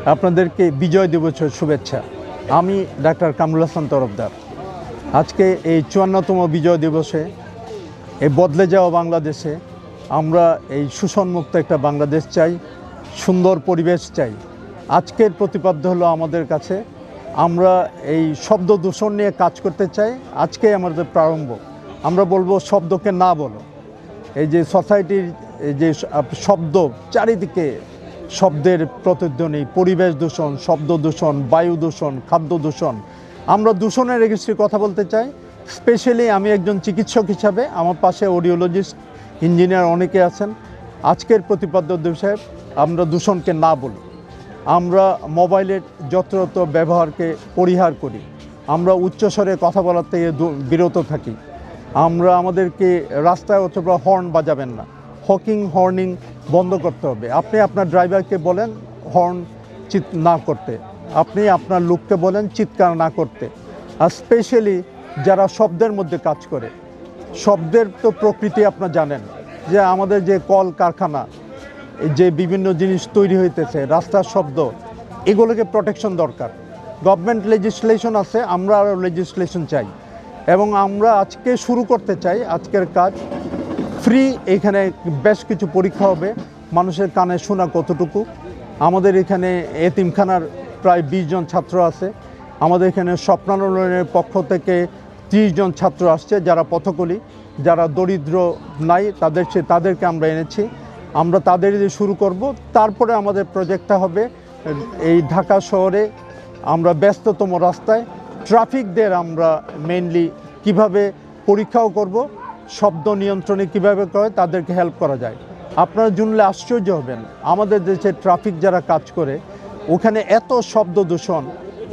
আপনাদেরকে বিজয় দিবসের শুভেচ্ছা। আমি ডাক্তার কামরুল হাসান তরফদার। আজকে এই ৫৪তম বিজয় দিবসে এই বদলে যাওয়া বাংলাদেশে আমরা এই শোষণমুক্ত একটা বাংলাদেশ চাই, সুন্দর পরিবেশ চাই। আজকের প্রতিপাদ্য হলো আমাদের কাছে আমরা এই শব্দ দূষণ নিয়ে কাজ করতে চাই। আজকে আমাদের প্রারম্ভ। আমরা বলবো শব্দকে না বলো। এই যে সোসাইটির এই যে শব্দ, চারিদিকে শব্দের প্রতিধ্বনি, পরিবেশ দূষণ, শব্দ দূষণ, বায়ু দূষণ, খাদ্য দূষণ, আমরা দূষণের এগেইনস্টে কথা বলতে চাই। স্পেশালি আমি একজন চিকিৎসক হিসাবে, আমার পাশে অডিওলজিস্ট, ইঞ্জিনিয়ার অনেকে আছেন। আজকের প্রতিপাদ্য দিবসে আমরা দূষণকে না বলি। আমরা মোবাইলের যত্রতত্র ব্যবহারকে পরিহার করি। আমরা উচ্চস্বরে কথা বলার থেকে বিরত থাকি। আমরা আমাদেরকে রাস্তায় অথবা হর্ন বাজাবেন না, হর্নিং বন্ধ করতে হবে। আপনি আপনার ড্রাইভারকে বলেন হর্ন না করতে, আপনি আপনার লোককে বলেন চিৎকার না করতে। আর স্পেশালি যারা শব্দের মধ্যে কাজ করে, শব্দের তো প্রকৃতি আপনারা জানেন, যে আমাদের যে কল কারখানা, যে বিভিন্ন জিনিস তৈরি হইতেছে, রাস্তার শব্দ, এগুলোকে প্রোটেকশন দরকার। গভর্নমেন্ট লেজিসলেশন আছে, আমরা আরও লেজিসলেশন চাই। এবং আমরা আজকে শুরু করতে চাই আজকের কাজ ফ্রি। এখানে বেশ কিছু পরীক্ষা হবে, মানুষের কানে শোনা কতটুকু। আমাদের এখানে এতিমখানার প্রায় ২০ জন ছাত্র আছে। আমাদের এখানে স্বপ্নায়নের পক্ষ থেকে ৩০ জন ছাত্র আসছে, যারা পথকলি, যারা দরিদ্র নাই, তাদেরকে আমরা এনেছি। আমরা তাদের দিয়ে শুরু করব। তারপরে আমাদের প্রজেক্টটা হবে এই ঢাকা শহরে আমরা ব্যস্ততম রাস্তায় ট্রাফিকদের আমরা মেইনলি কিভাবে পরীক্ষাও করব, শব্দ নিয়ন্ত্রণে কিভাবে করে তাদেরকে হেল্প করা যায়। আপনারা শুনলে আশ্চর্য হবেন, আমাদের দেশে ট্রাফিক যারা কাজ করে ওখানে এত শব্দ দূষণ।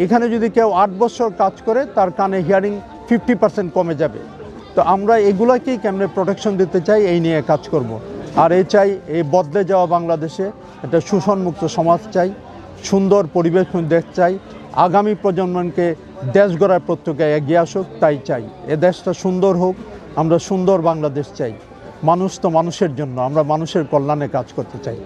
এখানে যদি কেউ ৮ বছর কাজ করে তার কানে হিয়ারিং 50% কমে যাবে। তো আমরা এগুলোকেই কেমনে প্রোটেকশন দিতে চাই, এই নিয়ে কাজ করব। আর চাই এই বদলে যাওয়া বাংলাদেশে একটা শোষণমুক্ত সমাজ চাই, সুন্দর পরিবেশ দেশ চাই, আগামী প্রজন্মকে দেশ গড়ার প্রত্যেকে এগিয়ে আসুক, তাই চাই। এ দেশটা সুন্দর হোক, আমরা সুন্দর বাংলাদেশ চাই। মানুষ তো মানুষের জন্য, আমরা মানুষের কল্যাণে কাজ করতে চাই।